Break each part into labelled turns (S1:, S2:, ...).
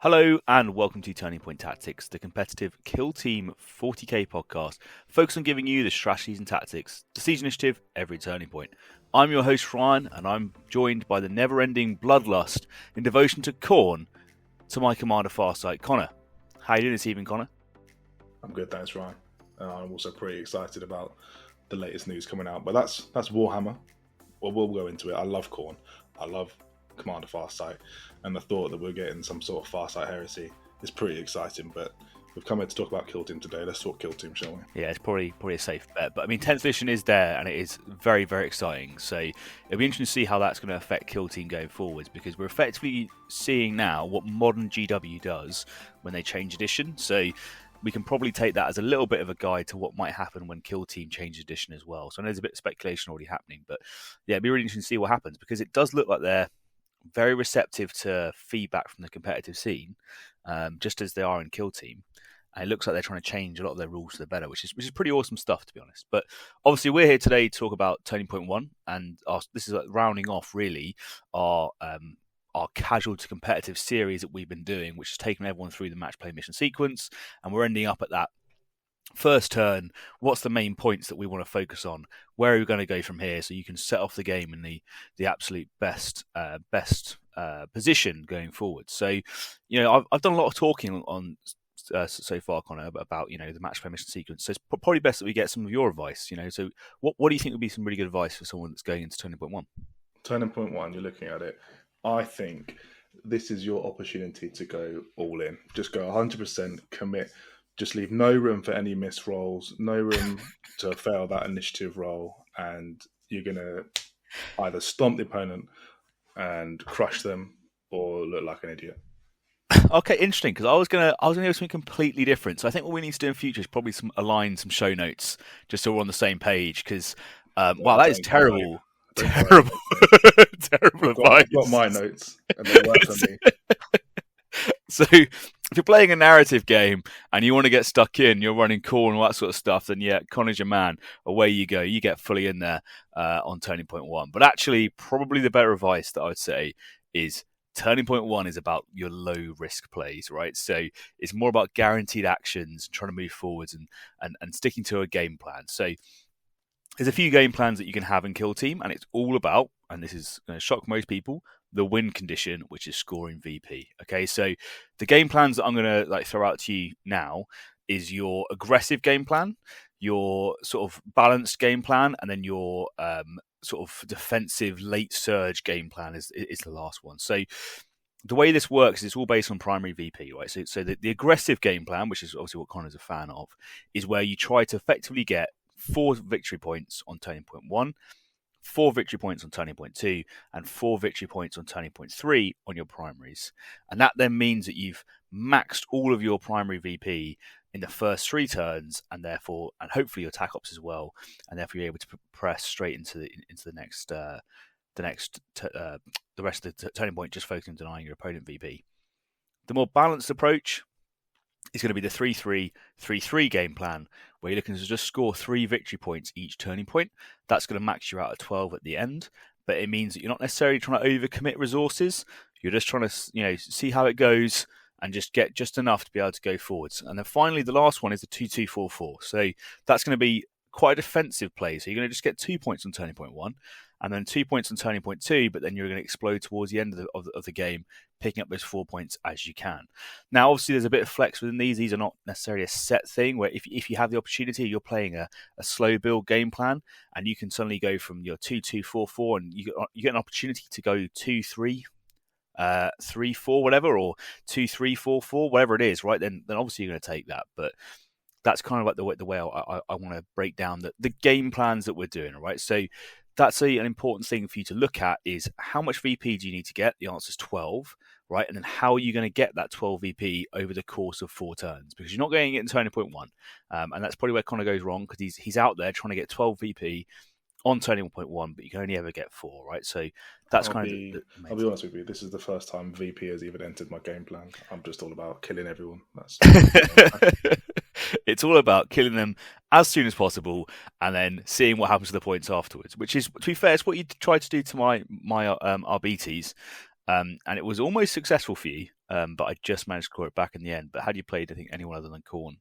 S1: Hello and welcome to Turning Point Tactics, the competitive Killteam 40k podcast, focused on giving you the strategies and tactics to siege initiative every turning point. I'm your host Ryan, and I'm joined by the never-ending bloodlust in devotion to Khorne, to my commander Farsight, Connor. How you doing this evening, Connor?
S2: I'm good, thanks, Ryan. I'm also pretty excited about the latest news coming out, but that's Warhammer. Well, we'll go into it. I love Khorne. I love Commander Farsight, and the thought that we're getting some sort of Farsight heresy is pretty exciting. But we've come here to talk about Killteam today. Let's talk Killteam, shall we?
S1: Yeah, it's probably a safe bet. But I mean, 10th edition is there, and it is very, very exciting. So it'll be interesting to see how that's going to affect Killteam going forwards, because we're effectively seeing now what modern GW does when they change edition. So we can probably take that as a little bit of a guide to what might happen when Killteam changes edition as well. So I know there's a bit of speculation already happening, but yeah, it'd be really interesting to see what happens, because it does look like they're very receptive to feedback from the competitive scene, just as they are in Killteam. And it looks like they're trying to change a lot of their rules for the better, which is pretty awesome stuff, to be honest. But obviously, we're here today to talk about Turning Point 1, and this is like rounding off really our casual to competitive series that we've been doing, which has taken everyone through the match play mission sequence, and we're ending up at that first turn. What's the main points that we want to focus on? Where are we going to go from here, so you can set off the game in the absolute best position going forward? So, I've done a lot of talking on so far, Connor, about the match play mission sequence. So it's probably best that we get some of your advice. So what do you think would be some really good advice for someone that's going into Turning Point 1?
S2: Turning Point 1, you're looking at it. I think this is your opportunity to go all in. Just go 100%, commit. Just leave no room for any missed rolls, no room to fail that initiative roll, and you're going to either stomp the opponent and crush them or look like an idiot.
S1: Okay, interesting, because I was gonna do something completely different. So I think what we need to do in future is probably align some show notes just so we're on the same page. Because wow, that is terrible, terrible, terrible advice.
S2: I've got my notes, and they work for me.
S1: So if you're playing a narrative game and you want to get stuck in, you're running core and all that sort of stuff, then yeah, Connor's your man. Away you go. You get fully in there on Turning Point 1. But actually, probably the better advice that I would say is Turning Point 1 is about your low risk plays, right? So it's more about guaranteed actions, trying to move forwards and sticking to a game plan. So there's a few game plans that you can have in Killteam, and it's all about, and this is going to shock most people, the win condition, which is scoring VP. Okay, so the game plans that I'm going to throw out to you now is your aggressive game plan, your sort of balanced game plan, and then your sort of defensive late surge game plan is the last one. So the way this works is it's all based on primary VP, right? So the aggressive game plan, which is obviously what Connor's a fan of, is where you try to effectively get 4 victory points on Turning Point 1, 4 victory points on Turning Point 2, and 4 victory points on Turning Point 3 on your primaries. And that then means that you've maxed all of your primary VP in the first 3 turns, and hopefully your attack ops as well, and therefore you're able to press straight into the rest of the turning point, just focusing on denying your opponent VP. The more balanced approach is going to be the 3-3-3-3 game plan, where you're looking to just score 3 victory points each turning point. That's going to max you out at 12 at the end, but it means that you're not necessarily trying to overcommit resources. You're just trying to see how it goes and just get just enough to be able to go forwards. And then finally, the last one is the 2-2-4-4. So that's going to be quite a defensive play. So you're going to just get 2 points on Turning Point 1, and then 2 points on Turning Point 2, but then you're going to explode towards the end of the game, picking up those 4 points as you can. Now, obviously, there's a bit of flex within these. These are not necessarily a set thing, where if you have the opportunity, you're playing a slow build game plan, and you can suddenly go from your 2-2-4-4, and you get an opportunity to go 2-3, 3-4, whatever, or 2-3-4-4, whatever it is, right? Then obviously you're going to take that. But that's kind of like the way I want to break down the game plans that we're doing, right? So that's an important thing for you to look at is how much VP do you need to get? The answer is 12, right? And then how are you going to get that 12 VP over the course of 4 turns? Because you're not going to get in Turning Point 1. And that's probably where Connor goes wrong, because he's out there trying to get 12 VP on Turning Point 1, but you can only ever get 4, right? So that's
S2: I'll be honest with you. This is the first time VP has even entered my game plan. I'm just all about killing everyone.
S1: It's all about killing them as soon as possible, and then seeing what happens to the points afterwards. Which is, to be fair, it's what you tried to do to my RBTs, and it was almost successful for you. but I just managed to claw it back in the end. But had you played, I think, anyone other than Corn,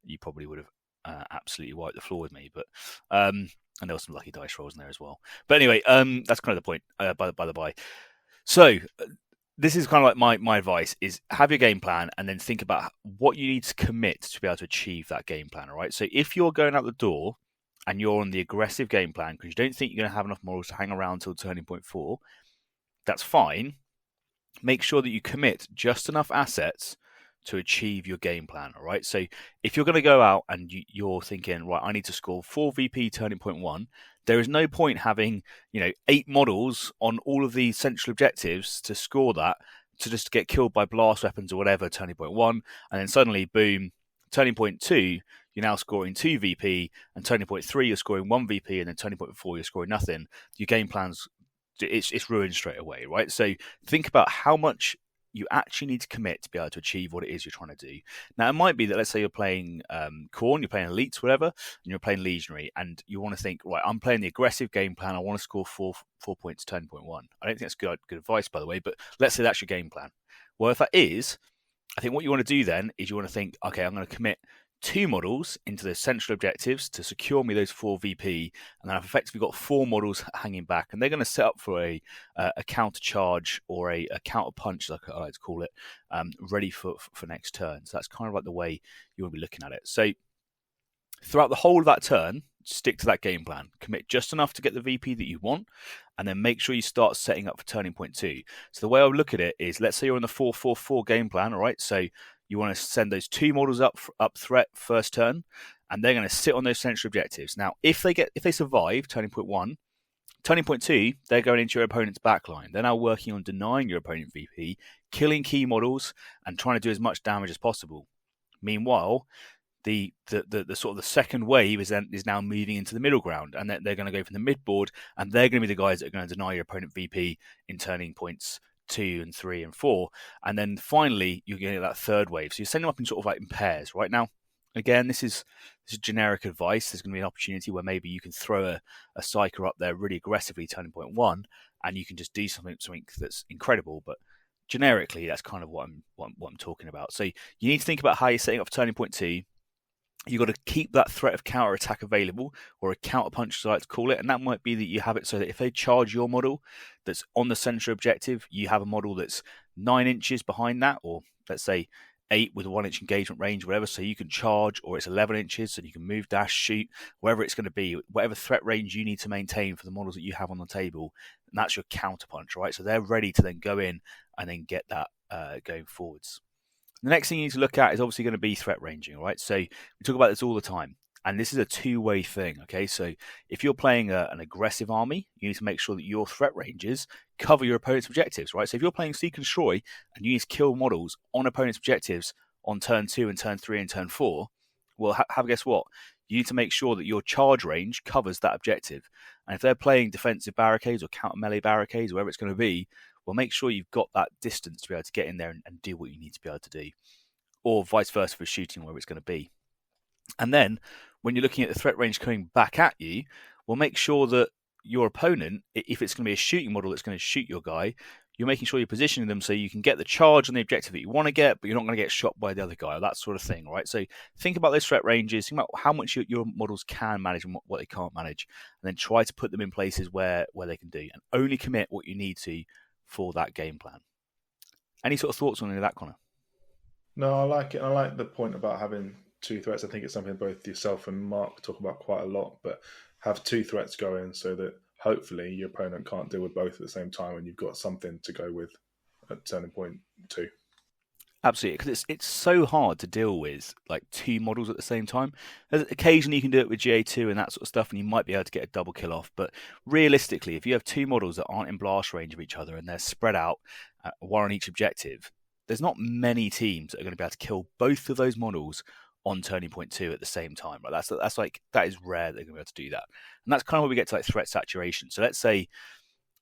S1: you probably would have absolutely wiped the floor with me. But and there were some lucky dice rolls in there as well. But anyway, that's kind of the point. By the by, so this is kind of like my advice: is have your game plan and then think about what you need to commit to be able to achieve that game plan. All right. So if you're going out the door and you're on the aggressive game plan because you don't think you're going to have enough models to hang around until turning point 4, that's fine. Make sure that you commit just enough assets to achieve your game plan. All right. So if you're going to go out and you're thinking, right, I need to score 4 VP turning point 1, there is no point having 8 models on all of these central objectives to score that, to just get killed by blast weapons or whatever turning point 1, and then suddenly boom, turning point 2 you're now scoring 2 VP, and turning point 3 you're scoring 1 VP, and then turning point 4 you're scoring nothing. Your game plan's it's ruined straight away, right? So think about how much you actually need to commit to be able to achieve what it is you're trying to do. Now, it might be that, let's say you're playing Khorne, you're playing Elites, whatever, and you're playing Legionary, and you want to think, right, I'm playing the aggressive game plan. I want to score 4 points, turning point 1. I don't think that's good advice, by the way, but let's say that's your game plan. Well, if that is, I think what you want to do then is you want to think, okay, I'm going to commit 2 models into the central objectives to secure me those 4 VP, and then I've effectively got 4 models hanging back, and they're going to set up for a counter charge or a counter punch, like I like to call it, ready for next turn. So that's kind of like the way you want to be looking at it. So throughout the whole of that turn, stick to that game plan. Commit just enough to get the VP that you want, and then make sure you start setting up for turning point 2. So the way I would look at it is, let's say you're on the 4-4-4 game plan, all right? So you want to send those 2 models up threat first turn, and they're going to sit on those central objectives. Now, if they survive turning point 1, turning point 2, they're going into your opponent's backline. They're now working on denying your opponent VP, killing key models, and trying to do as much damage as possible. Meanwhile, the sort of the second wave is now moving into the middle ground, and they're going to go from the mid board, and they're going to be the guys that are going to deny your opponent VP in turning points 2 and 3 and 4, and then finally you're getting that third wave. So you send them up in sort of like in pairs. Right now, again, this is generic advice. There's going to be an opportunity where maybe you can throw a psyker up there really aggressively turning point 1, and you can just do something that's incredible. But generically, that's kind of what I'm talking about. So you need to think about how you're setting up for turning point 2. You've got to keep that threat of counter attack available, or a counter punch, as I like to call it. And that might be that you have it so that if they charge your model that's on the central objective, you have a model that's 9 inches behind that, or let's say 8 with a 1 inch engagement range, whatever. So you can charge, or it's 11 inches, so you can move, dash, shoot, wherever it's going to be, whatever threat range you need to maintain for the models that you have on the table. And that's your counter punch, right? So they're ready to then go in and then get that going forwards. The next thing you need to look at is obviously going to be threat ranging, right? So we talk about this all the time, and this is a two-way thing, okay? So if you're playing an aggressive army, you need to make sure that your threat ranges cover your opponent's objectives, right? So if you're playing Seek and Destroy and you need to kill models on opponent's objectives on turn 2 and turn 3 and turn 4, well, guess what? You need to make sure that your charge range covers that objective. And if they're playing defensive barricades or counter melee barricades, whatever it's going to be, well, make sure you've got that distance to be able to get in there and do what you need to be able to do. Or vice versa for shooting, wherever it's going to be. And then, when you're looking at the threat range coming back at you, well, make sure that your opponent, if it's going to be a shooting model that's going to shoot your guy, you're making sure you're positioning them so you can get the charge on the objective that you want to get, but you're not going to get shot by the other guy, or that sort of thing, right? So think about those threat ranges, think about how much your models can manage and what they can't manage, and then try to put them in places where they can do, and only commit what you need to for that game plan. Any sort of thoughts on any of that, Connor?
S2: No, I like it. I like the point about having 2 threats. I think it's something both yourself and Mark talk about quite a lot, but have 2 threats going so that hopefully your opponent can't deal with both at the same time, and you've got something to go with at turning point 2.
S1: Absolutely, because it's so hard to deal with like 2 models at the same time. Occasionally you can do it with GA2 and that sort of stuff, and you might be able to get a double kill off. But realistically, if you have 2 models that aren't in blast range of each other and they're spread out, one on each objective, there's not many teams that are going to be able to kill both of those models on turning point 2 at the same time. Right? That is rare they're going to be able to do that. And that's kind of where we get to like threat saturation. So let's say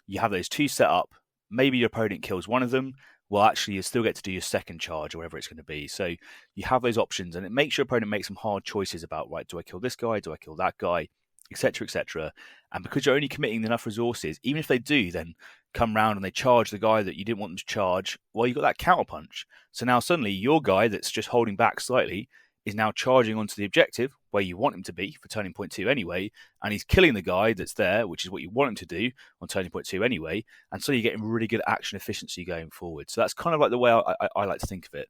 S1: you have those 2 set up, maybe your opponent kills one of them. Well, actually, you still get to do your second charge or whatever it's going to be. So you have those options, and it makes your opponent make some hard choices about, right, do I kill this guy? Do I kill that guy? Etc., etc. And because you're only committing enough resources, even if they do, then come round and they charge the guy that you didn't want them to charge, well, you've got that counter punch. So now suddenly your guy that's just holding back slightly is now charging onto the objective where you want him to be for turning point 2 anyway, and he's killing the guy that's there, which is what you want him to do on turning point 2 anyway, and so you're getting really good action efficiency going forward. So that's kind of like the way I like to think of it.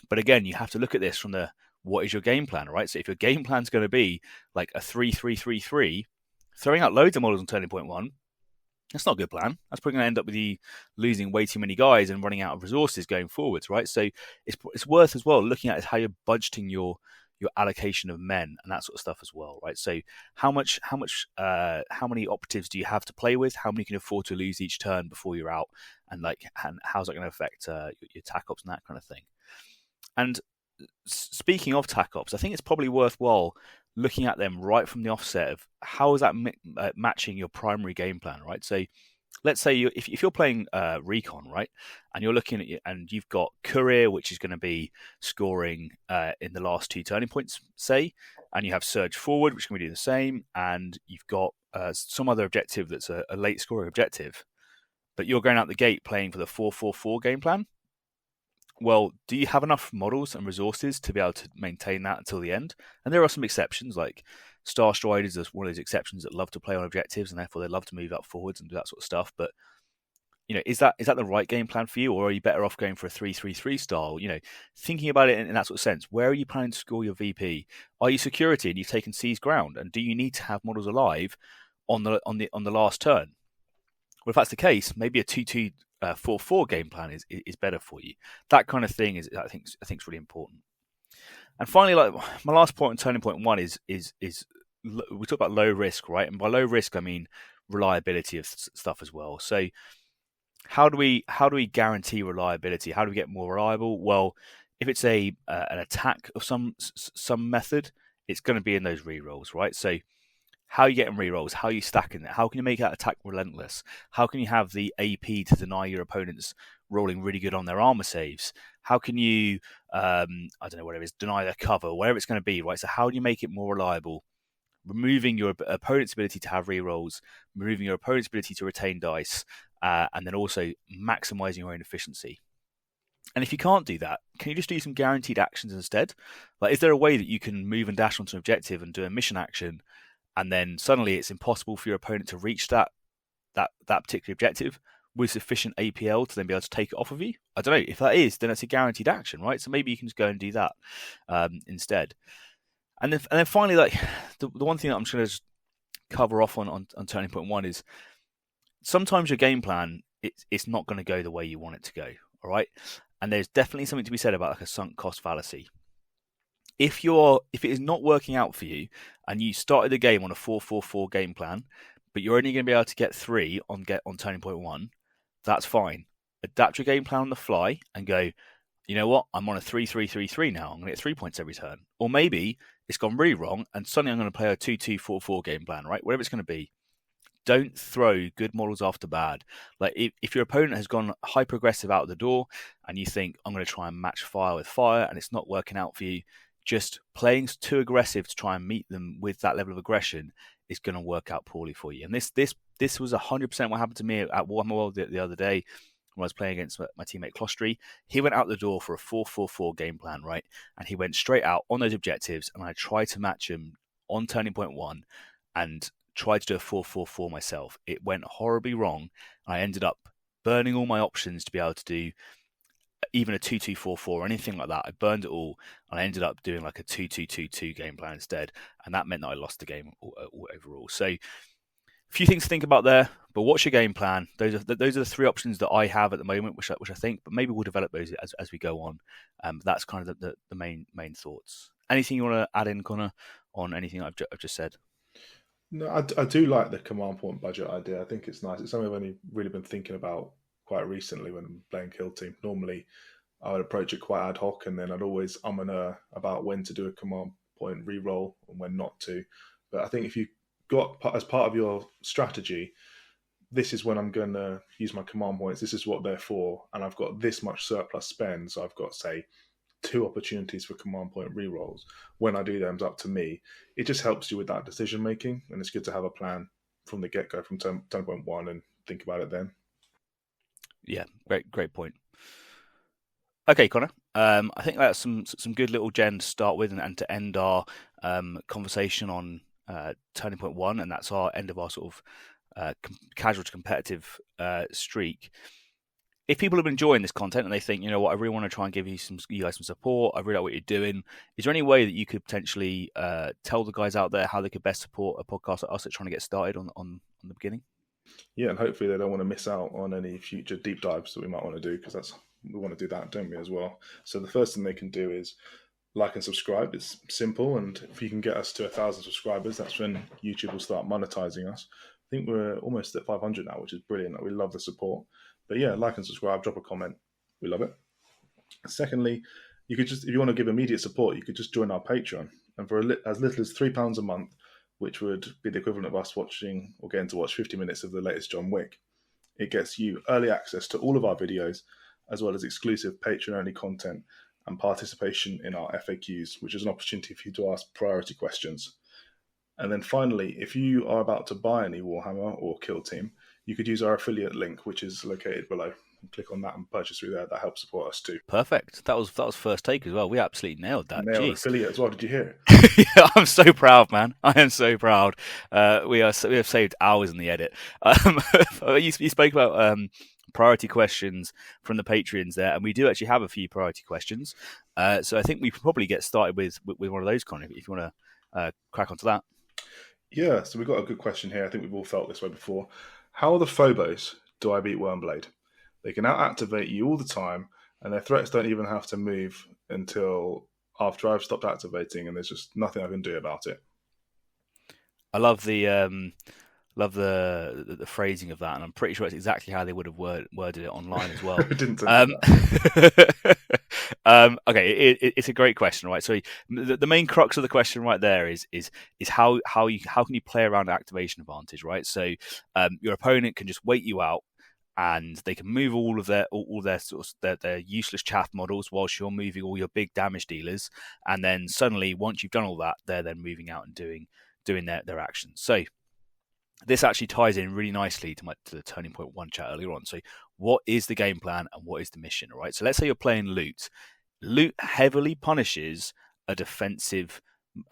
S1: But again, you have to look at this from the what is your game plan, right? So if your game plan is going to be like a 3-3-3-3, throwing out loads of models on turning point 1, that's not a good plan. That's probably going to end up with you losing way too many guys and running out of resources going forwards, right? So it's worth as well looking at how you're budgeting your allocation of men and that sort of stuff as well, right? So how many operatives do you have to play with? How many can you afford to lose each turn before you're out? And how's that going to affect your tac ops and that kind of thing? And speaking of tac ops, I think it's probably worthwhile looking at them right from the offset of how is that matching your primary game plan, right? So let's say if you're playing recon, right, and you're looking at and you've got courier, which is going to be scoring in the last 2 turning points, say, and you have surge forward, which is going to be the same, and you've got some other objective that's a late scoring objective, but you're going out the gate playing for the 4-4-4 game plan. Well, do you have enough models and resources to be able to maintain that until the end? And there are some exceptions, like Star Striders is one of those exceptions that love to play on objectives, and therefore they love to move up forwards and do that sort of stuff. But is that the right game plan for you, or are you better off going for a 3-3-3 style? Thinking about it in that sort of sense, where are you planning to score your VP? Are you security and you've taken seized ground, and do you need to have models alive on the last turn? Well, if that's the case, maybe a 2-2-4-4 game plan is better for you. That kind of thing is I think is really important. And finally, like my last point on turning point 1 is we talk about low risk, right? And by low risk, I mean reliability of stuff as well. So how do we guarantee reliability? How do we get more reliable? Well, if it's an attack of some method, it's going to be in those rerolls, right? So how are you getting rerolls? How are you stacking it? How can you make that attack relentless? How can you have the AP to deny your opponents rolling really good on their armor saves? How can you, I don't know, whatever it is, deny their cover, whatever it's going to be, right? So how do you make it more reliable? Removing your opponent's ability to have rerolls, removing your opponent's ability to retain dice, and then also maximizing your own efficiency. And if you can't do that, can you just do some guaranteed actions instead? Like, is there a way that you can move and dash onto an objective and do a mission action, and then suddenly it's impossible for your opponent to reach that particular objective with sufficient APL to then be able to take it off of you? I don't know. If that is, then it's a guaranteed action, right? So maybe you can just go and do that instead. And then finally, like the one thing that I'm just going to cover off on turning point 1 is sometimes your game plan it's not going to go the way you want it to go. All right, and there's definitely something to be said about like a sunk cost fallacy. If it is not working out for you and you started the game on a 4-4-4 game plan, but you're only going to be able to get 3 on turning point 1, that's fine. Adapt your game plan on the fly and go, you know what, I'm on a 3-3-3-3 now. I'm going to get 3 points every turn. Or maybe it's gone really wrong and suddenly I'm going to play a 2-2-4-4 game plan, right? Whatever it's going to be. Don't throw good models after bad. Like if your opponent has gone hyper aggressive out the door and you think I'm going to try and match fire with fire and it's not working out for you, just playing too aggressive to try and meet them with that level of aggression is going to work out poorly for you. And this was 100% what happened to me at Warhammer World the other day when I was playing against my teammate Clostry. He went out the door for a 4-4-4 game plan, right? And he went straight out on those objectives, and I tried to match him on turning point 1 and tried to do a 4-4-4 myself. It went horribly wrong. I ended up burning all my options to be able to do even a 2-2-4-4 or anything like that. I burned it all, and I ended up doing like a 2-2-2-2 game plan instead, and that meant that I lost the game overall. So, a few things to think about there. But what's your game plan? Those are the 3 options that I have at the moment, which I think. But maybe we'll develop those as we go on. That's kind of the main thoughts. Anything you want to add in, Connor, on anything I've just said?
S2: No, I do like the command point budget idea. I think it's nice. It's something I've only really been thinking about quite recently when I'm playing Killteam. Normally, I would approach it quite ad hoc, and then I'd always and about when to do a command point reroll and when not to. But I think if you got as part of your strategy, this is when I'm going to use my command points. This is what they're for, and I've got this much surplus spend. So I've got, say, 2 opportunities for command point rerolls. When I do them, it's up to me. It just helps you with that decision making, and it's good to have a plan from the get go, from turn point 1, and think about it then.
S1: Yeah, great point. Okay, Connor. I think that's some good little gen to start with, and to end our conversation on Turning Point 1, and that's our end of our sort of casual to competitive streak. If people have been enjoying this content and they think, you know what, I really want to try and give you guys some support, I really like what you're doing, is there any way that you could potentially tell the guys out there how they could best support a podcast like us that's trying to get started on the beginning?
S2: Yeah, and hopefully they don't want to miss out on any future deep dives that we might want to do, because we want to do that, don't we, as well? So the first thing they can do is like and subscribe. It's simple, and if you can get us to 1,000 subscribers, that's when YouTube will start monetizing us. I think we're almost at 500 now, which is brilliant. We love the support. But yeah, like and subscribe, drop a comment. We love it. Secondly, you could just, if you want to give immediate support, you could just join our Patreon. And for as little as £3 a month, which would be the equivalent of us watching or getting to watch 50 minutes of the latest John Wick, it gets you early access to all of our videos, as well as exclusive Patreon-only content and participation in our FAQs, which is an opportunity for you to ask priority questions. And then finally, if you are about to buy any Warhammer or Killteam, you could use our affiliate link, which is located below. Click on that and purchase through there. That helps support us too.
S1: Perfect. That was first take as well. We absolutely nailed that.
S2: Nailed affiliate as well. Did you hear
S1: it? Yeah, I'm so proud, man. I am so proud. We have saved hours in the edit. You spoke about priority questions from the Patreons there, and we do actually have a few priority questions. So I think we can probably get started with one of those, Connor, if you want to crack onto that.
S2: Yeah, so we've got a good question here. I think we've all felt this way before. How are the phobos do I beat Wormblade? They can out-activate you all the time, and their threats don't even have to move until after I've stopped activating, and there's just nothing I can do about it.
S1: I love the phrasing of that, and I'm pretty sure it's exactly how they would have worded it online as well.
S2: Didn't
S1: okay, it's a great question, right? So the main crux of the question right there is how can you play around activation advantage, right? So your opponent can just wait you out, and they can move all their sort of their useless chaff models whilst you're moving all your big damage dealers, and then suddenly once you've done all that, they're then moving out and doing their actions. So this actually ties in really nicely to the Turning Point 1 chat earlier on. So what is the game plan and what is the mission, right? So let's say you're playing loot. Loot heavily punishes a defensive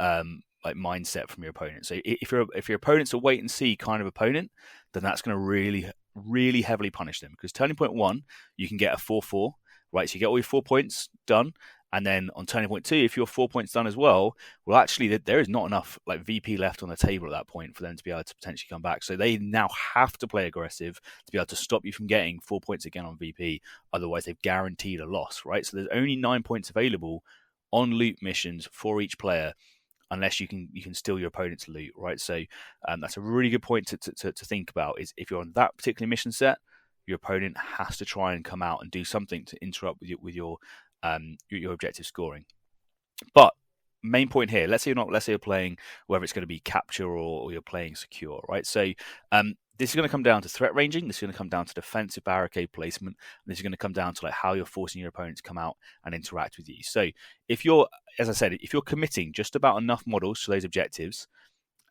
S1: mindset from your opponent. So if your opponent's a wait and see kind of opponent, then that's going to really heavily punish them, because Turning Point 1, you can get a 4-4, right? So you get all your 4 points done. And then on Turning Point 2, if you're 4 points done as well, actually there is not enough VP left on the table at that point for them to be able to potentially come back. So they now have to play aggressive to be able to stop you from getting 4 points again on VP. Otherwise, they've guaranteed a loss, right? So there's only 9 points available on loot missions for each player, unless you can steal your opponent's loot, right? So that's a really good point to think about, is if you're on that particular mission set, your opponent has to try and come out and do something to interrupt with your objective scoring. But main point here, let's say you're playing, whether it's going to be capture or you're playing secure, right? So this is going to come down to threat ranging. This is going to come down to defensive barricade placement. And this is going to come down to how you're forcing your opponents to come out and interact with you. So if you're committing just about enough models to those objectives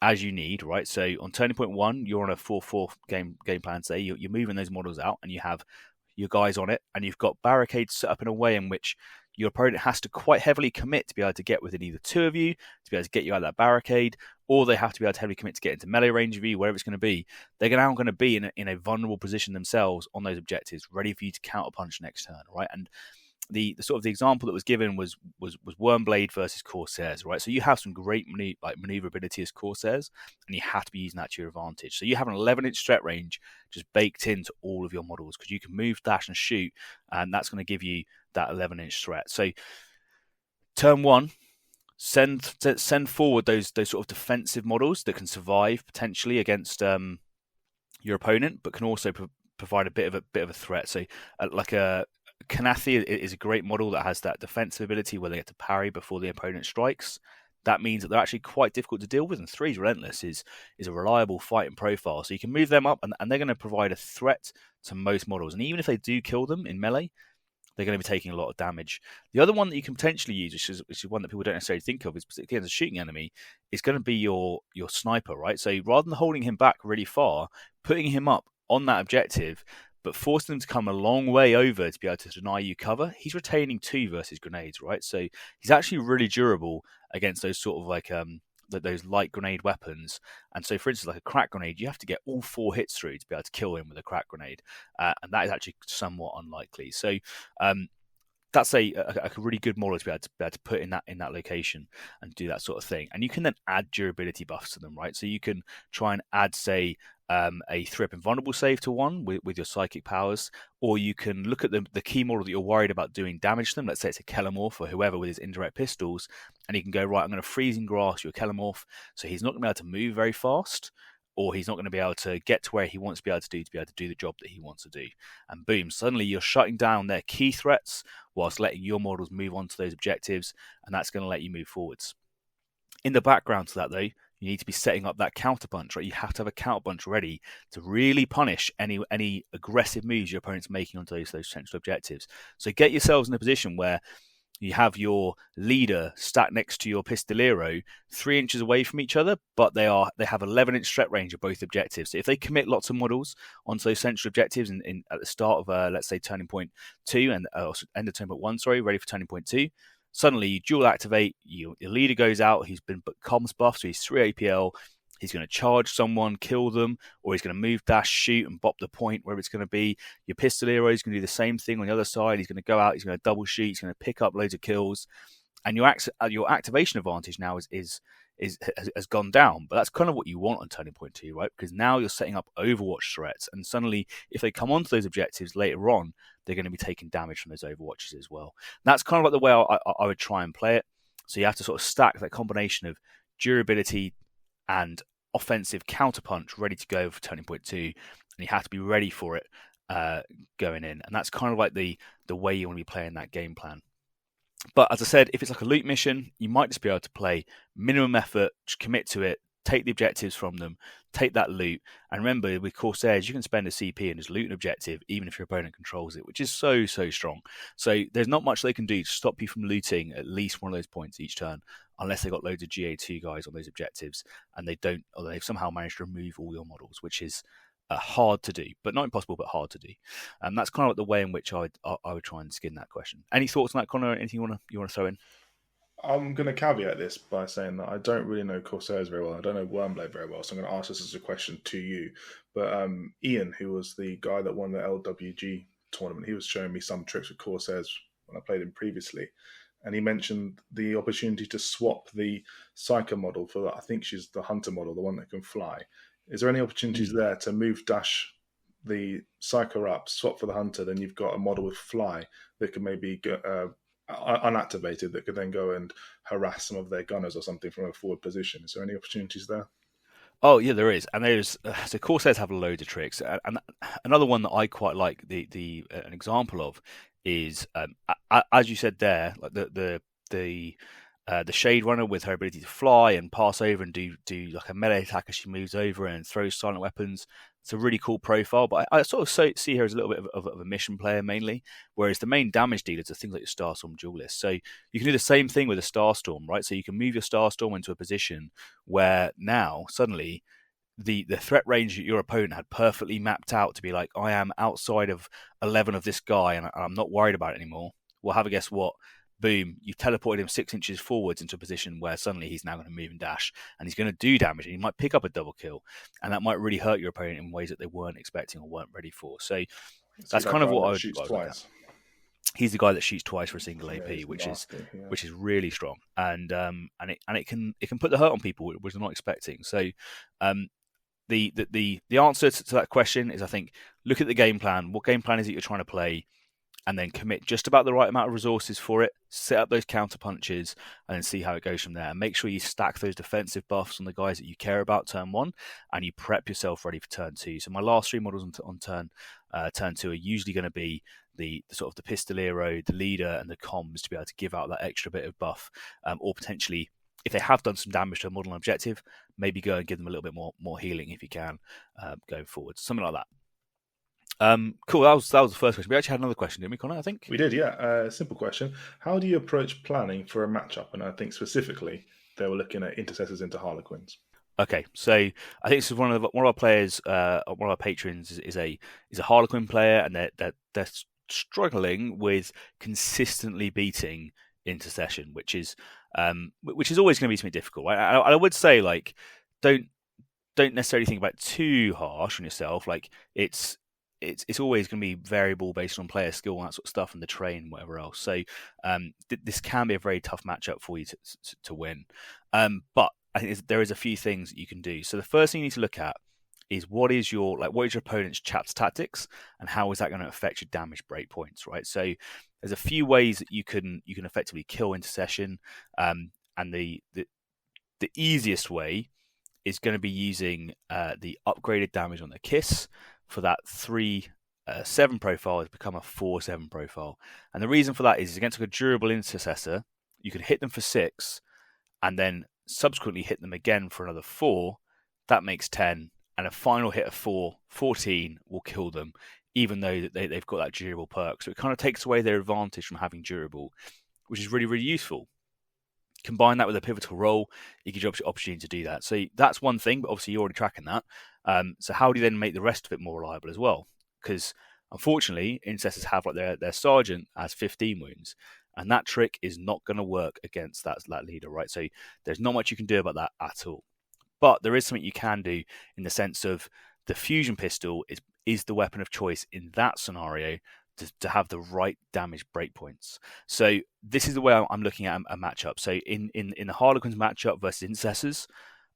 S1: as you need, right? So on Turning Point 1, you're on a 4-4 game plan. Say you're moving those models out, and you have your guys on it, and you've got barricades set up in a way in which your opponent has to quite heavily commit to be able to get within either two of you, to be able to get you out of that barricade, or they have to be able to heavily commit to get into melee range of you, wherever it's going to be. They're now going to be in a vulnerable position themselves on those objectives, ready for you to counterpunch next turn, right? And the sort of the example that was given was Wormblade versus Corsairs, right? So you have some great maneuverability as Corsairs, and you have to be using that to your advantage. So you have an 11-inch threat range just baked into all of your models, because you can move, dash, and shoot, and that's going to give you that 11-inch threat. So turn 1, send forward those sort of defensive models that can survive potentially against your opponent, but can also provide a bit of a threat. So like a Kanathi is a great model that has that defensive ability where they get to parry before the opponent strikes. That means that they're actually quite difficult to deal with, and 3's Relentless is a reliable fighting profile. So you can move them up, and they're going to provide a threat to most models. And even if they do kill them in melee, they're going to be taking a lot of damage. The other one that you can potentially use, which is one that people don't necessarily think of, is particularly as a shooting enemy, is going to be your sniper, right? So rather than holding him back really far, putting him up on that objective but forcing them to come a long way over to be able to deny you cover. He's retaining 2 versus grenades, right? So he's actually really durable against those sort of like those light grenade weapons. And so, for instance, like a crack grenade, you have to get all 4 hits through to be able to kill him with a crack grenade, and that is actually somewhat unlikely. So that's a really good model to be able to put in that location and do that sort of thing. And you can then add durability buffs to them, right? So you can try and add, say, a 3-up invulnerable save to one with your psychic powers, or you can look at the key model that you're worried about doing damage to them. Let's say it's a Kellamorph or whoever with his indirect pistols, and you can go, right, I'm going to freezing grass your Kellamorph, so he's not going to be able to move very fast, or he's not going to be able to get to where he wants to be able to do the job that he wants to do. And boom, suddenly you're shutting down their key threats whilst letting your models move on to those objectives, and that's going to let you move forwards. In the background to that, though, you need to be setting up that counterpunch, right? You have to have a counterpunch ready to really punish any aggressive moves your opponent's making onto those central objectives. So get yourselves in a position where you have your leader stacked next to your pistolero 3 inches away from each other, but they have 11-inch threat range of both objectives. So if they commit lots of models onto those central objectives at the start of, let's say, turning point 2 and end of turning point 1, ready for turning point 2, suddenly you dual activate, your leader goes out, he's been comms buffed, so he's 3 APL, he's going to charge someone, kill them, or he's going to move, dash, shoot, and bop the point, wherever it's going to be. Your pistolero is going to do the same thing on the other side. He's going to go out, he's going to double shoot, he's going to pick up loads of kills. And your activation advantage now has gone down. But that's kind of what you want on turning point 2, right? Because now you're setting up Overwatch threats. And suddenly, if they come onto those objectives later on, they're going to be taking damage from those Overwatches as well. And that's kind of like the way I would try and play it. So you have to sort of stack that combination of durability and offensive counterpunch ready to go for turning point 2, and you have to be ready for it going in. And that's kind of like the way you want to be playing that game plan. But as I said, if it's like a loot mission, you might just be able to play minimum effort, just commit to it, take the objectives from them, take that loot. And remember, with Corsairs, you can spend a CP and just loot an objective, even if your opponent controls it, which is so strong. So there's not much they can do to stop you from looting at least one of those points each turn, unless they've got loads of GA2 guys on those objectives, and they've somehow managed to remove all your models, which is hard to do, but not impossible, but hard to do. And that's kind of like the way in which I would try and skin that question. Any thoughts on that, Conor? Anything you want to throw in?
S2: I'm going to caveat this by saying that I don't really know Corsairs very well. I don't know Wormblade very well, so I'm going to ask this as a question to you. But Ian, who was the guy that won the LWG tournament, he was showing me some tricks with Corsairs when I played him previously. And he mentioned the opportunity to swap the Psyker model for, I think she's the Hunter model, the one that can fly. Is there any opportunities there to move dash the Psyker up, swap for the Hunter, then you've got a model with fly that can maybe get unactivated that could then go and harass some of their gunners or something from a forward position? Is there any opportunities there?
S1: Oh yeah, there is, and there's so Corsairs have loads of tricks, and another one that I quite like an example of is as you said there, like the Shade Runner with her ability to fly and pass over and do like a melee attack as she moves over and throws silent weapons. It's a really cool profile, but I sort of see her as a little bit of a mission player mainly, whereas the main damage dealers are things like your Starstorm Duelist. So you can do the same thing with a Starstorm, right? So you can move your Starstorm into a position where now suddenly the threat range that your opponent had perfectly mapped out to be like, I am outside of 11 of this guy and I'm not worried about it anymore. Well, have a guess what? Boom, you've teleported him 6 inches forwards into a position where suddenly he's now going to move and dash, and he's going to do damage, and he might pick up a double kill, and that might really hurt your opponent in ways that they weren't expecting or weren't ready for. So that's kind of what I would look at. He's the guy that shoots twice for a single AP, which is really strong, and it can put the hurt on people, which they're not expecting. So the answer to that question is, I think, look at the game plan. What game plan is it you're trying to play? And then commit just about the right amount of resources for it, set up those counter punches, and then see how it goes from there. And make sure you stack those defensive buffs on the guys that you care about turn 1, and you prep yourself ready for turn 2. So my last 3 models on turn 2 are usually going to be the sort of the pistolero, the leader, and the comms to be able to give out that extra bit of buff, or potentially, if they have done some damage to a model and objective, maybe go and give them a little bit more healing if you can going forward. Something like that. Cool. That was the first question. We actually had another question, didn't we, Conor? I think
S2: we did. Yeah. Simple question: how do you approach planning for a matchup? And I think specifically they were looking at intercessors into Harlequins.
S1: Okay, so I think this is one of our players, one of our patrons is a Harley Quinn player, and they're struggling with consistently beating intercession, which is always going to be something difficult. Right? I would say like don't don't necessarily think about it too harsh on yourself. Like it's always going to be variable based on player skill and that sort of stuff, and the train, whatever else. So this can be a very tough matchup for you to win. But I think there is a few things that you can do. So the first thing you need to look at is what is your opponent's chapter tactics, and how is that going to affect your damage breakpoints, right? So there's a few ways that you can effectively kill intercession, and the easiest way is going to be using the upgraded damage on the Kiss for that 3-7 profile has become a 4-7 profile. And the reason for that is against a durable intercessor, you can hit them for 6 and then subsequently hit them again for another 4. That makes 10. And a final hit of 14 will kill them, even though they've got that durable perk. So it kind of takes away their advantage from having durable, which is really, really useful. Combine that with a pivotal role, it gives you opportunity to do that. So that's one thing, but obviously you're already tracking that. So how do you then make the rest of it more reliable as well? Because unfortunately, intercessors have like their sergeant has 15 wounds, and that trick is not going to work against that leader, right? So there's not much you can do about that at all. But there is something you can do in the sense of the fusion pistol is the weapon of choice in that scenario to have the right damage breakpoints. So this is the way I'm looking at a matchup. So in the Harlequins matchup versus intercessors,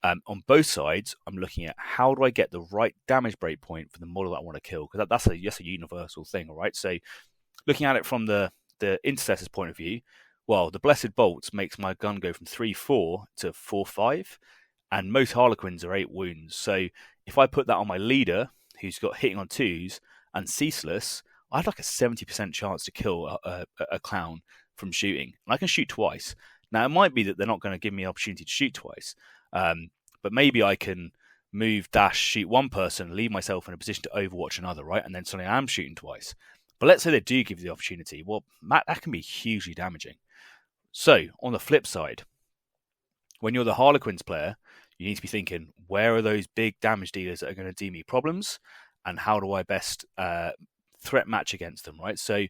S1: on both sides, I'm looking at how do I get the right damage breakpoint for the model that I want to kill, because that's a universal thing, all right? So looking at it from the intercessor's point of view, well, the Blessed Bolts makes my gun go from 3-4 to 4-5, and most Harlequins are 8 wounds. So if I put that on my leader, who's got hitting on 2s and ceaseless, I have like a 70% chance to kill a clown from shooting. And I can shoot twice. Now, it might be that they're not going to give me an opportunity to shoot twice, but maybe I can move, dash, shoot one person, leave myself in a position to overwatch another, right? And then suddenly I am shooting twice. But let's say they do give you the opportunity. Well, that can be hugely damaging. So, on the flip side, when you're the Harlequins player, you need to be thinking, where are those big damage dealers that are going to do me problems? And how do I best threat match against them, right? So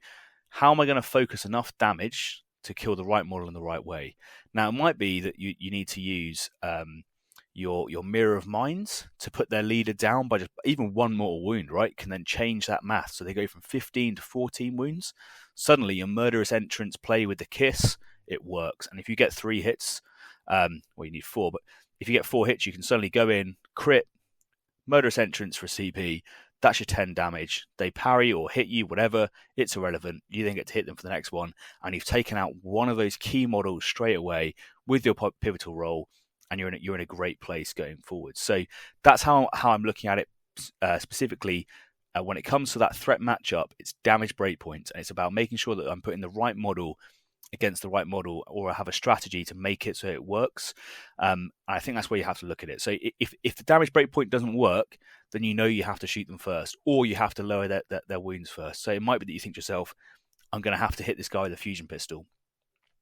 S1: how am I going to focus enough damage to kill the right model in the right way? Now, it might be that you need to use your Mirror of Minds to put their leader down by just even one mortal wound, right? Can then change that math. So they go from 15 to 14 wounds. Suddenly, your Murderous Entrance play with the Kiss, it works. And if you get 3 hits, well, you need 4, but if you get 4 hits, you can suddenly go in, crit, Murderous Entrance for CP, that's your 10 damage. They parry or hit you, whatever, it's irrelevant. You then get to hit them for the next one, and you've taken out one of those key models straight away with your pivotal role, and you're in a great place going forward. So that's how I'm looking at it specifically. When it comes to that threat matchup, it's damage breakpoints, and it's about making sure that I'm putting the right model against the right model, or have a strategy to make it so it works. I think that's where you have to look at it. So if the damage breakpoint doesn't work, then you know you have to shoot them first, or you have to lower their wounds first. So it might be that you think to yourself, I'm going to have to hit this guy with a fusion pistol.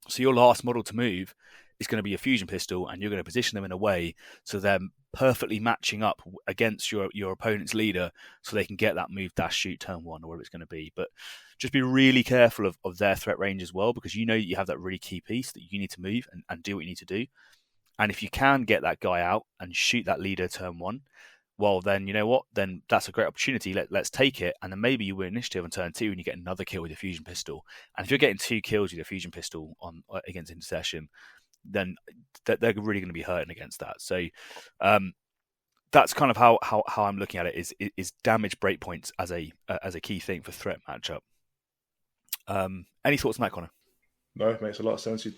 S1: So your last model to move is going to be a fusion pistol, and you're going to position them in a way so they're perfectly matching up against your opponent's leader, so they can get that move, dash, shoot, turn 1, or whatever it's going to be. But just be really careful of their threat range as well, because you know you have that really key piece that you need to move and do what you need to do. And if you can get that guy out and shoot that leader turn 1, well, then you know what? Then that's a great opportunity. Let's take it, and then maybe you win initiative on turn 2, and you get another kill with your fusion pistol. And if you're getting 2 kills with your fusion pistol on against intercession, then they're really going to be hurting against that. So that's kind of how I'm looking at it. Is damage breakpoints as a key thing for threat matchup. Any thoughts on that, Connor?
S2: No, it makes a lot of sense. You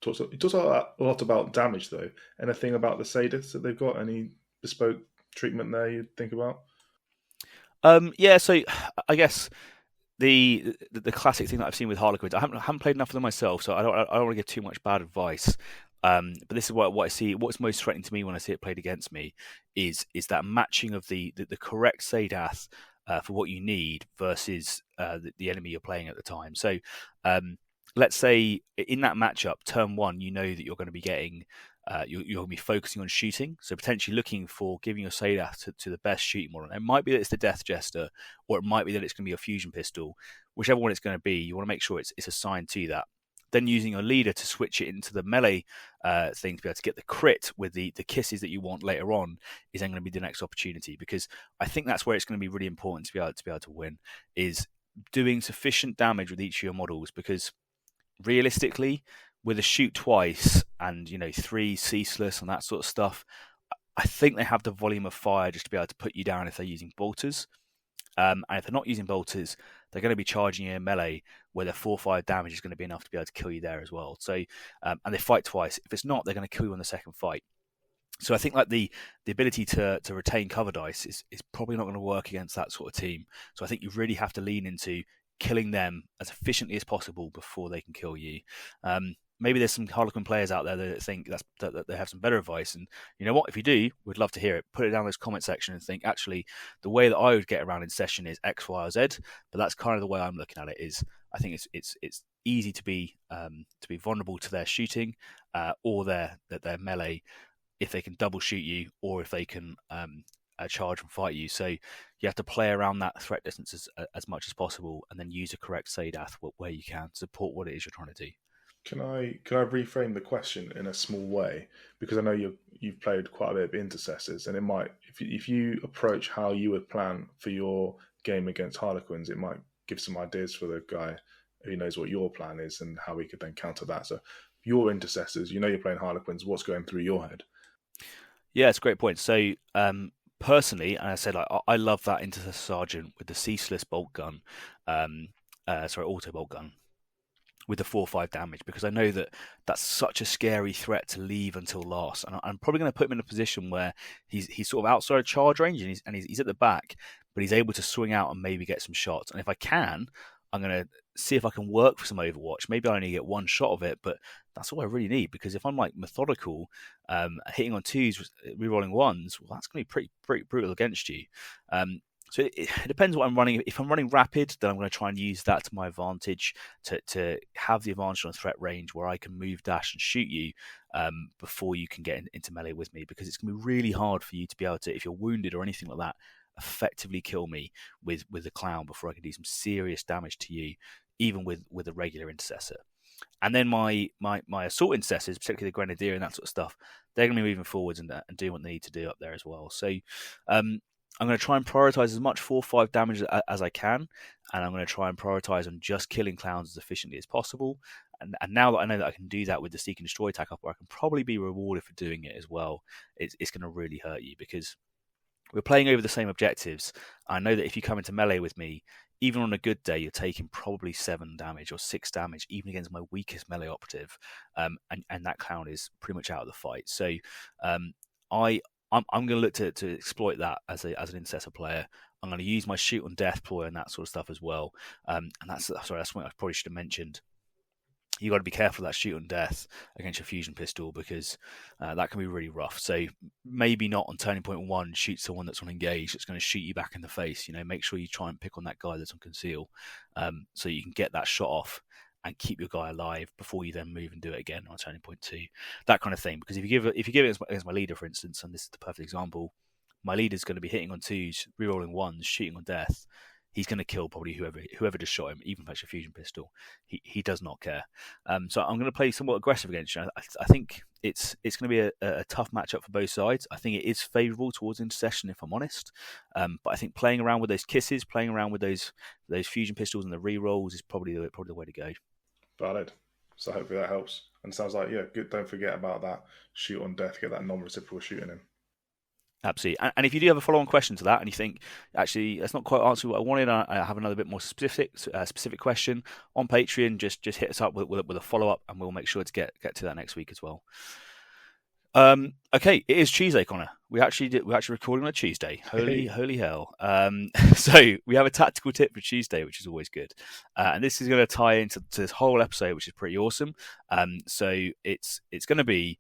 S2: talked a lot about damage, though. Anything about the sadists that they've got? Any bespoke treatment there you'd think about?
S1: Yeah, so I guess the classic thing that I've seen with Harlequins, I haven't played enough of them myself, so I don't want to give too much bad advice. But this is what I see. What's most threatening to me when I see it played against me is that matching of the correct Sadath for what you need versus the enemy you're playing at the time. So let's say in that matchup, turn 1, you know that you're going to be getting you're going to be focusing on shooting, so potentially looking for giving your Sadath to the best shooting model. It might be that it's the Death Jester, or it might be that it's going to be a fusion pistol. Whichever one it's going to be, you want to make sure it's assigned to that. Then using your leader to switch it into the melee thing to be able to get the crit with the kisses that you want later on is then going to be the next opportunity, because I think that's where it's going to be really important to be able to win, is doing sufficient damage with each of your models, because realistically, with a shoot twice and 3 ceaseless and that sort of stuff, I think they have the volume of fire just to be able to put you down if they're using bolters. And if they're not using bolters, they're going to be charging you in melee, where their 4-5 damage is going to be enough to be able to kill you there as well. So, and they fight twice. If it's not, they're going to kill you on the second fight. So I think like the ability to retain cover dice is probably not going to work against that sort of team. So I think you really have to lean into killing them as efficiently as possible before they can kill you. Maybe there's some Harley Quinn players out there that think that they have some better advice, and you know what? If you do, we'd love to hear it. Put it down in this comment section and think, actually, the way that I would get around in session is X, Y, or Z. But that's kind of the way I'm looking at it. Is I think it's easy to be vulnerable to their shooting or their melee if they can double shoot you, or if they can charge and fight you. So you have to play around that threat distance as much as possible, and then use a correct Sadath where you can to support what it is you're trying to do.
S2: Can I reframe the question in a small way, because I know you've played quite a bit of intercessors, and it might, if you approach how you would plan for your game against Harlequins, it might give some ideas for the guy who knows what your plan is and how we could then counter that. So your intercessors, you're playing Harlequins, what's going through your head?
S1: Yeah, it's a great point. So personally, and I said, like, I love that intercessor sergeant with the ceaseless bolt gun, auto bolt gun, with the 4-5 damage, because I know that that's such a scary threat to leave until last, and I'm probably going to put him in a position where he's sort of outside charge range, and he's at the back, but he's able to swing out and maybe get some shots. And if I can, I'm going to see if I can work for some Overwatch. Maybe I only get one shot of it, but that's all I really need, because if I'm like methodical, hitting on 2s, rerolling 1s, well, that's going to be pretty brutal against you. So it depends what I'm running. If I'm running rapid, then I'm going to try and use that to my advantage to have the advantage on threat range, where I can move, dash, and shoot you before you can get into melee with me, because it's going to be really hard for you to be able to, if you're wounded or anything like that, effectively kill me with the clown before I can do some serious damage to you, even with a regular intercessor. And then my assault intercessors, particularly the grenadier and that sort of stuff, they're going to be moving forwards and doing what they need to do up there as well. So I'm going to try and prioritize as much 4-5 damage as I can, and I'm going to try and prioritize on just killing clowns as efficiently as possible. And now that I know that I can do that with the Seek and Destroy attack up, where I can probably be rewarded for doing it as well, it's going to really hurt you, because we're playing over the same objectives. I know that if you come into melee with me, even on a good day, you're taking probably 7 damage or 6 damage, even against my weakest melee operative, and that clown is pretty much out of the fight. So I'm going to look to exploit that as an intercessor player. I'm going to use my shoot on death ploy and that sort of stuff as well. And that's something I probably should have mentioned. You got to be careful of that shoot on death against your fusion pistol, because that can be really rough. So maybe not on turning point 1 shoot someone that's on engage that's going to shoot you back in the face. Make sure you try and pick on that guy that's on conceal, so you can get that shot off and keep your guy alive before you then move and do it again on turning point 2, that kind of thing. Because if you give it as my leader, for instance, and this is the perfect example, my leader's going to be hitting on 2s, rerolling 1s, shooting on death. He's going to kill probably whoever just shot him, even if it's a fusion pistol. He does not care. So I'm going to play somewhat aggressive against you. I think it's going to be a tough matchup for both sides. I think it is favourable towards intercession, if I'm honest. But I think playing around with those kisses, playing around with those fusion pistols and the rerolls is probably the way to go.
S2: Valid. So hopefully that helps. And sounds like, yeah, good. Don't forget about that shoot on death, get that non-reciprocal shooting in.
S1: Absolutely. And if you do have a follow-on question to that, and you think, actually, that's not quite answering what I wanted, I have another bit more specific question on Patreon, just hit us up with a follow-up, and we'll make sure to get to that next week as well. Okay, it is Tuesday, Connor. We're actually recording on a Tuesday. Holy hell! So we have a tactical tip for Tuesday, which is always good, and this is going to tie into this whole episode, which is pretty awesome. So it's going to be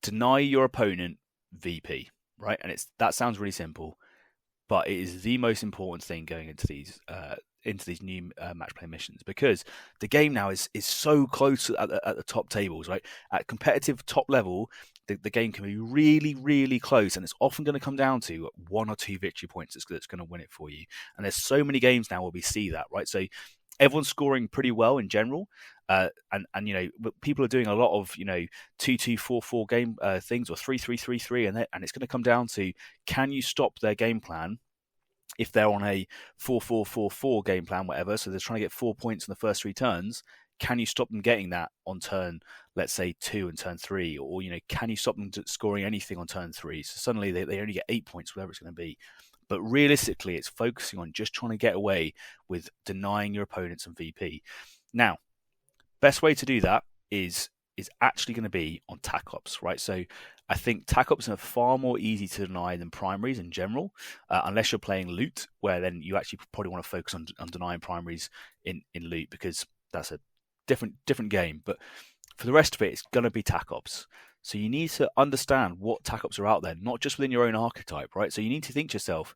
S1: deny your opponent VP, right? And that sounds really simple, but it is the most important thing going into these into these new match play missions, because the game now is so close at the top tables, right? At competitive top level, the game can be really, really close, and it's often going to come down to 1 or 2 victory points that's going to win it for you. And there's so many games now where we see that, right? So everyone's scoring pretty well in general, and people are doing a lot of 2-2-4-4 game things, or 3-3-3-3, and it's going to come down to, can you stop their game plan if they're on a 4-4-4-4 game plan, whatever. So they're trying to get 4 points in the first 3 turns. Can you stop them getting that on turn, let's say 2 and turn 3, or can you stop them scoring anything on turn 3? So suddenly they only get 8 points, whatever it's going to be. But realistically, it's focusing on just trying to get away with denying your opponents some VP. Now, best way to do that is actually going to be on tac ops, right? So I think tac ops are far more easy to deny than primaries in general, unless you're playing loot, where then you actually probably want to focus on denying primaries in loot, because that's a different game. But for the rest of it, it's going to be tac ops. So you need to understand what tac ops are out there, not just within your own archetype, right? So you need to think to yourself,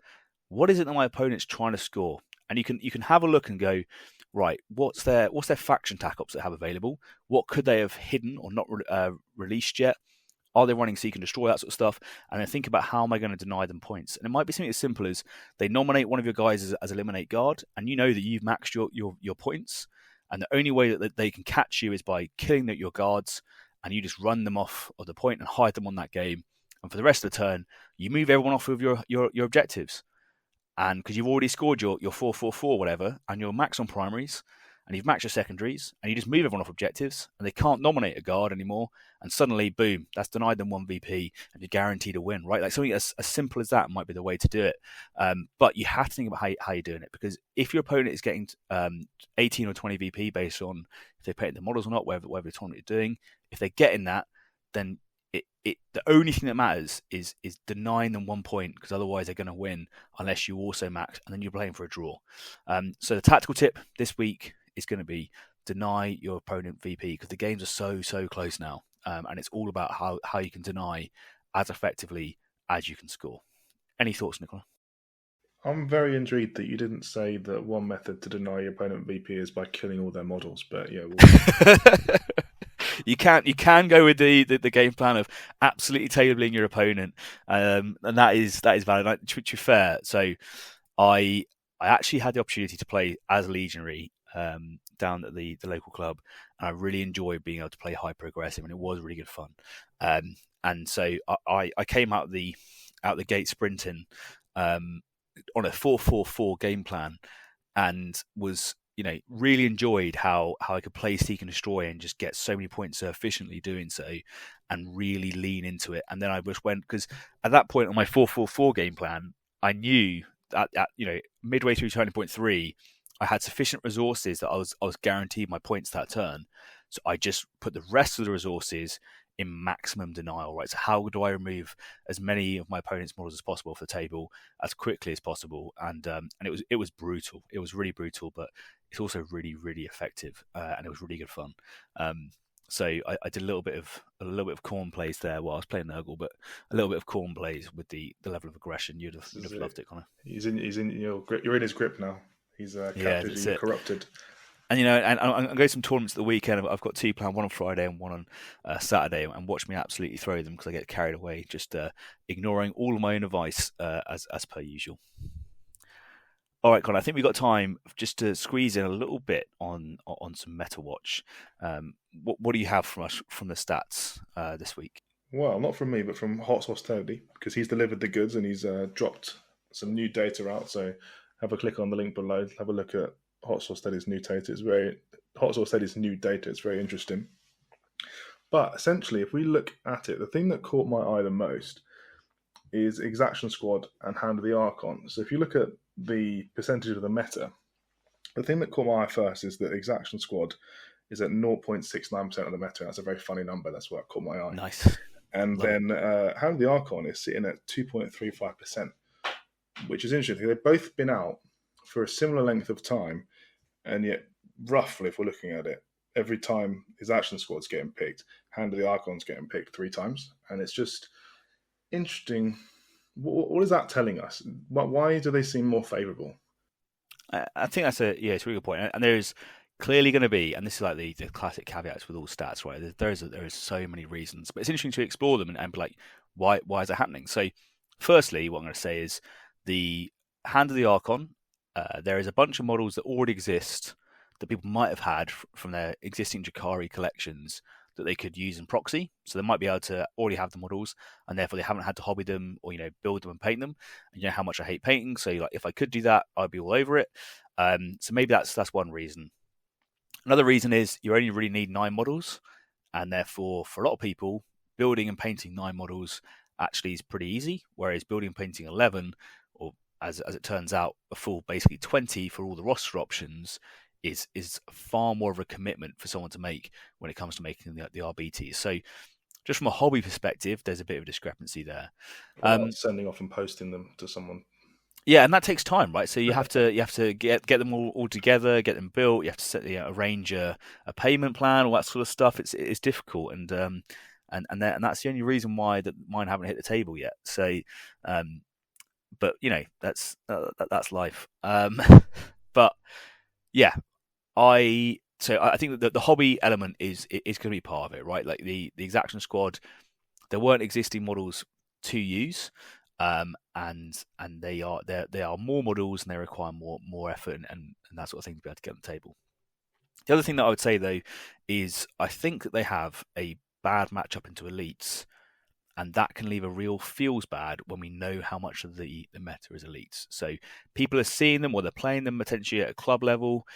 S1: what is it that my opponent's trying to score? And you can have a look and go, right, what's their faction tac ops they have available? What could they have hidden or not released yet? Are they running seek and destroy, that sort of stuff? And then think about, how am I going to deny them points? And it might be something as simple as they nominate one of your guys as eliminate guard, and you know that you've maxed your points, and the only way that they can catch you is by killing your guards, and you just run them off of the point and hide them on that game. And for the rest of the turn, you move everyone off of your objectives. And because you've already scored your 4-4-4, whatever, and you're max on primaries, and you've maxed your secondaries, and you just move everyone off objectives, and they can't nominate a guard anymore, and suddenly, boom, that's denied them 1 VP, and you're guaranteed a win, right? Like, something as simple as that might be the way to do it. But you have to think about how you're doing it, because if your opponent is getting 18 or 20 VP based on if they painted the models or not, whatever the tournament you're doing, if they're getting that, then the only thing that matters is denying them 1 point, because otherwise they're going to win unless you also max, and then you're playing for a draw. So the tactical tip this week is going to be deny your opponent VP, because the games are so close now, and it's all about how you can deny as effectively as you can score. Any thoughts, Nicola?
S2: I'm very intrigued that you didn't say that one method to deny your opponent VP is by killing all their models, but yeah.
S1: You can go with the game plan of absolutely tabling your opponent, and that is valid. To be fair, so I actually had the opportunity to play as Legionary down at the local club, and I really enjoyed being able to play high progressive, and it was really good fun. And so I came out the gate sprinting on a 4-4-4 game plan, and was really enjoyed how I could play Seek and Destroy and just get so many points so efficiently doing so, and really lean into it. And then I just went, because at that point on my 4-4-4 game plan, I knew that midway through turning point 3, I had sufficient resources that I was guaranteed my points that turn. So I just put the rest of the resources in maximum denial, right? So how do I remove as many of my opponent's models as possible off the table as quickly as possible? And it was brutal. It was really brutal, but it's also really, really effective, and it was really good fun. So I did a little bit of corn plays there while I was playing Nurgle, but a little bit of corn plays with the level of aggression. You'd have loved it, Connor.
S2: He's in your grip. You're in his grip now. He's captured you, corrupted.
S1: And and I'm going to some tournaments at the weekend. I've got 2 planned, one on Friday and one on Saturday, and watch me absolutely throw them, because I get carried away, just ignoring all of my own advice as per usual. All right, Connor, I think we've got time just to squeeze in a little bit on some Meta Watch. What do you have from us from the stats this week?
S2: Well, not from me, but from Hot Sauce Teddy, because he's delivered the goods and he's dropped some new data out. So have a click on the link below. Have a look at Hot Sauce Teddy's new data. It's very interesting. But essentially, if we look at it, the thing that caught my eye the most is Exaction Squad and Hand of the Archon. So if you look at the percentage of the meta, the thing that caught my eye first is that Exaction Squad is at 0.69% of the meta. That's a very funny number. That's what caught my eye.
S1: Nice.
S2: And then Hand of the Archon is sitting at 2.35%, which is interesting. They've both been out for a similar length of time, and yet roughly, if we're looking at it, every time his action squad's getting picked, Hand of the Archon's getting picked 3 times. And it's just interesting. What is that telling us? Why do they seem more favourable?
S1: I think it's a really good point. And there's clearly going to be, and this is like the classic caveats with all stats, right? There is so many reasons, but it's interesting to explore them and be like, why is it happening? So, firstly, what I'm going to say is the Hand of the Archon. There is a bunch of models that already exist that people might have had from their existing Jakari collections that they could use in proxy. So they might be able to already have the models, and therefore they haven't had to hobby them or build them and paint them. And you know how much I hate painting, so like if I could do that, I'd be all over it. So maybe that's one reason. Another reason is you only really need 9 models, and therefore for a lot of people, building and painting 9 models actually is pretty easy. Whereas building and painting 11, or as it turns out, a full basically 20 for all the roster options is far more of a commitment for someone to make when it comes to making the RBTs. So just from a hobby perspective, there's a bit of a discrepancy there.
S2: Sending off and posting them to someone.
S1: Yeah, and that takes time, right? So you have to get them all together, get them built. You have to arrange a payment plan, all that sort of stuff. It's difficult, and that's the only reason why that mine haven't hit the table yet. So, but that's life. But yeah, I think that the hobby element is going to be part of it, right? Like the Exaction Squad, there weren't existing models to use, and they are more models and they require more effort and that sort of thing to be able to get on the table. The other thing that I would say though is I think that they have a bad matchup into elites, and that can leave a real feels bad when we know how much of the meta is elites. So people are seeing them or they're playing them potentially at a club level,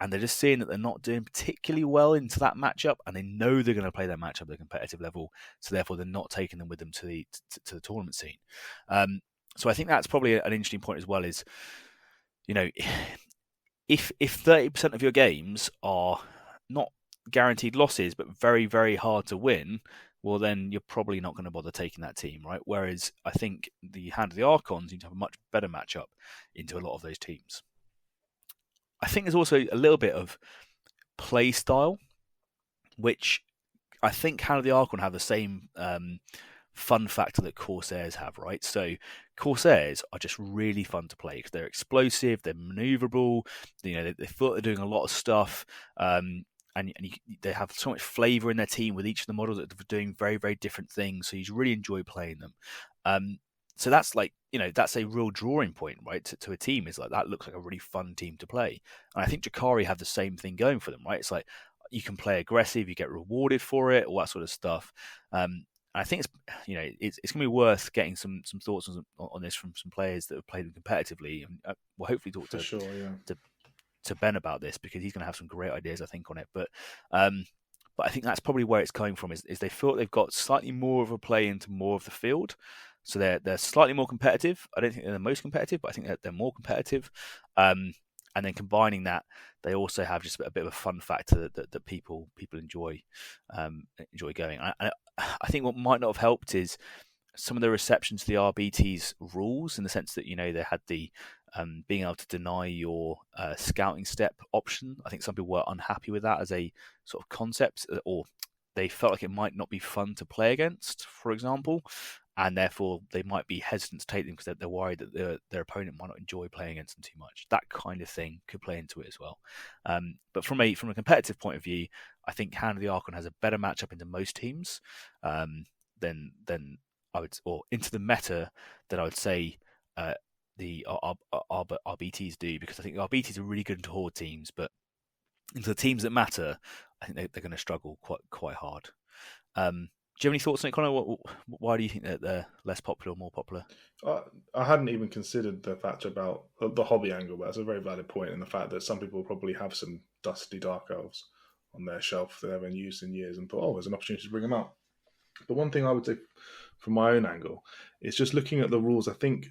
S1: and they're just seeing that they're not doing particularly well into that matchup, and they know they're going to play that matchup at a competitive level, so therefore they're not taking them with them to the tournament scene. So I think that's probably an interesting point as well. Is if 30% of your games are not guaranteed losses but very, very hard to win, well then you're probably not going to bother taking that team, right? Whereas I think the Hand of the Archons seem to have a much better matchup into a lot of those teams. I think there's also a little bit of play style, which I think Hand of the Archon have the same fun factor that Corsairs have, right? So Corsairs are just really fun to play because they're explosive, they're maneuverable, they feel they're doing a lot of stuff, and they have so much flavour in their team with each of the models that are doing very, very different things. So you really enjoy playing them. So that's that's a real drawing point, right? To a team is like that looks like a really fun team to play, and I think Jakari have the same thing going for them, right? It's like you can play aggressive, you get rewarded for it, all that sort of stuff. I think it's going to be worth getting some thoughts on this from some players that have played them competitively, and we'll hopefully talk to Ben about this because he's going to have some great ideas, I think, on it. But I think that's probably where it's coming from is they feel they've got slightly more of a play into more of the field. So they're slightly more competitive. I don't think they're the most competitive, but I think they're more competitive. And then combining that, they also have just a bit of a fun factor that people enjoy going. I think what might not have helped is some of the reception to the RBT's rules, in the sense that they had the being able to deny your scouting step option. I think some people were unhappy with that as a sort of concept, or they felt like it might not be fun to play against, for example. And therefore, they might be hesitant to take them because they're worried that their opponent might not enjoy playing against them too much. That kind of thing could play into it as well. But from a competitive point of view, I think Hand of the Archon has a better matchup into most teams than I would, or into the meta than I would say the RBTs do, because I think the RBTs are really good into horde teams, but into the teams that matter, I think they're going to struggle quite hard. Do you have any thoughts on it, Conor? Why do you think that they're less popular or more popular?
S2: I hadn't even considered the fact about the hobby angle, but that's a very valid point, and the fact that some people probably have some dusty dark elves on their shelf that they haven't used in years and thought, oh, there's an opportunity to bring them out. But one thing I would say from my own angle is just looking at the rules. I think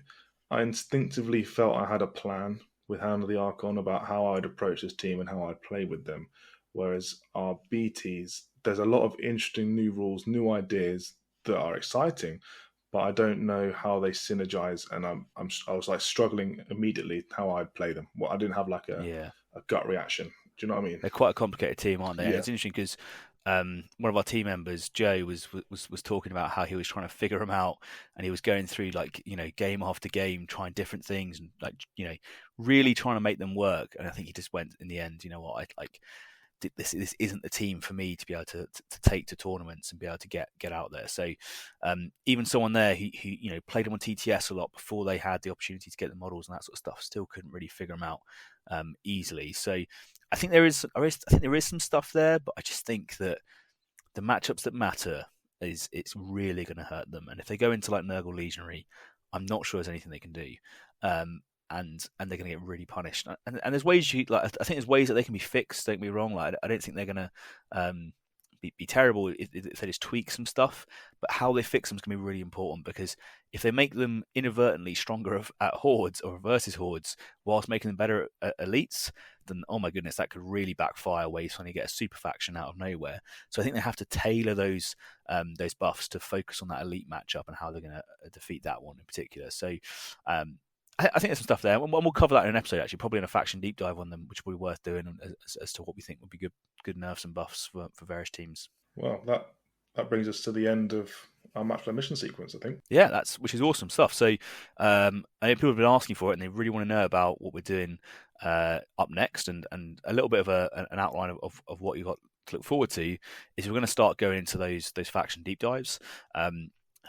S2: I instinctively felt I had a plan with Hand of the Archon about how I'd approach this team and how I'd play with them. Whereas our BTs, there's a lot of interesting new rules, new ideas that are exciting, but I don't know how they synergize, and I was like struggling immediately how I'd play them. Well, I didn't have like a gut reaction. Do you know what I mean?
S1: They're quite a complicated team, aren't they?
S2: Yeah.
S1: And it's interesting because one of our team members, Joe, was talking about how he was trying to figure them out, and he was going through like game after game, trying different things, and like really trying to make them work. And I think he just went in the end, you know what, this isn't the team for me to be able to take to tournaments and be able to get out there. So even someone there who played them on TTS a lot before they had the opportunity to get the models and that sort of stuff still couldn't really figure them out easily. So I think there is some stuff there, but I just think that the matchups that matter it's really going to hurt them. And if they go into like Nurgle Legionary, I'm not sure there's anything they can do. And they're going to get really punished. And there's ways I think there's ways that they can be fixed. Don't get me wrong. Like I don't think they're going to be terrible if they just tweak some stuff. But how they fix them is going to be really important, because if they make them inadvertently stronger at hordes or versus hordes whilst making them better at elites, then oh my goodness, that could really backfire where you suddenly get a super faction out of nowhere. So I think they have to tailor those buffs to focus on that elite matchup and how they're going to defeat that one in particular. So I think there's some stuff there, and we'll cover that in an episode, actually, probably in a faction deep dive on them, which will be worth doing as to what we think would be good nerfs and buffs for various teams.
S2: Well, that brings us to the end of our match play mission sequence, I think.
S1: Yeah, which is awesome stuff. So I know people have been asking for it, and they really want to know about what we're doing up next, and a little bit of an outline of what you got to look forward to is we're going to start going into those faction deep dives.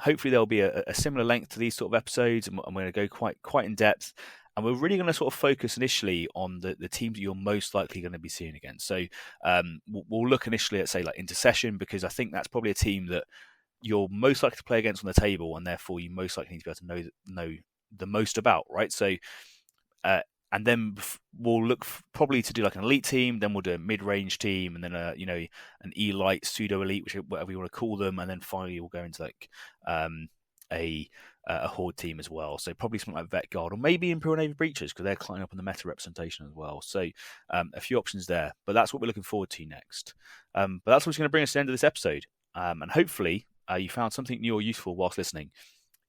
S1: Hopefully there'll be a similar length to these sort of episodes, and we're going to go quite in depth. And we're really going to sort of focus initially on the teams that you're most likely going to be seeing against. So we'll look initially at, say, like Intercession, because I think that's probably a team that you're most likely to play against on the table, and therefore you most likely need to be able to know the most about, right? So and then we'll look probably to do like an elite team, then we'll do a mid-range team, and then an elite, pseudo-elite, whatever you want to call them, and then finally we'll go into like a horde team as well. So probably something like Vet Guard, or maybe Imperial Navy Breachers, because they're climbing up in the meta representation as well. So a few options there, but that's what we're looking forward to next. But that's what's going to bring us to the end of this episode, and hopefully you found something new or useful whilst listening.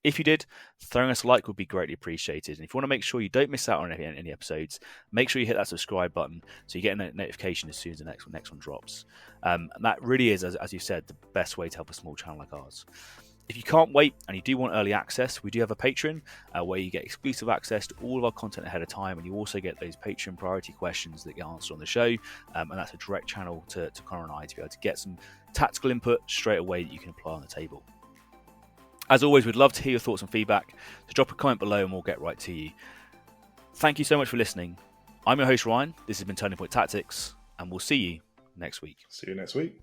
S1: If you did, throwing us a like would be greatly appreciated. And if you want to make sure you don't miss out on any episodes, make sure you hit that subscribe button so you get a notification as soon as the next one drops. And that really is, as you said, the best way to help a small channel like ours. If you can't wait and you do want early access, we do have a Patreon where you get exclusive access to all of our content ahead of time, and you also get those Patreon priority questions that get answered on the show. And that's a direct channel to Conor and I to be able to get some tactical input straight away that you can apply on the table. As always, we'd love to hear your thoughts and feedback, so drop a comment below and we'll get right to you. Thank you so much for listening. I'm your host, Ryan. This has been Turning Point Tactics, and we'll see you next week.
S2: See you next week.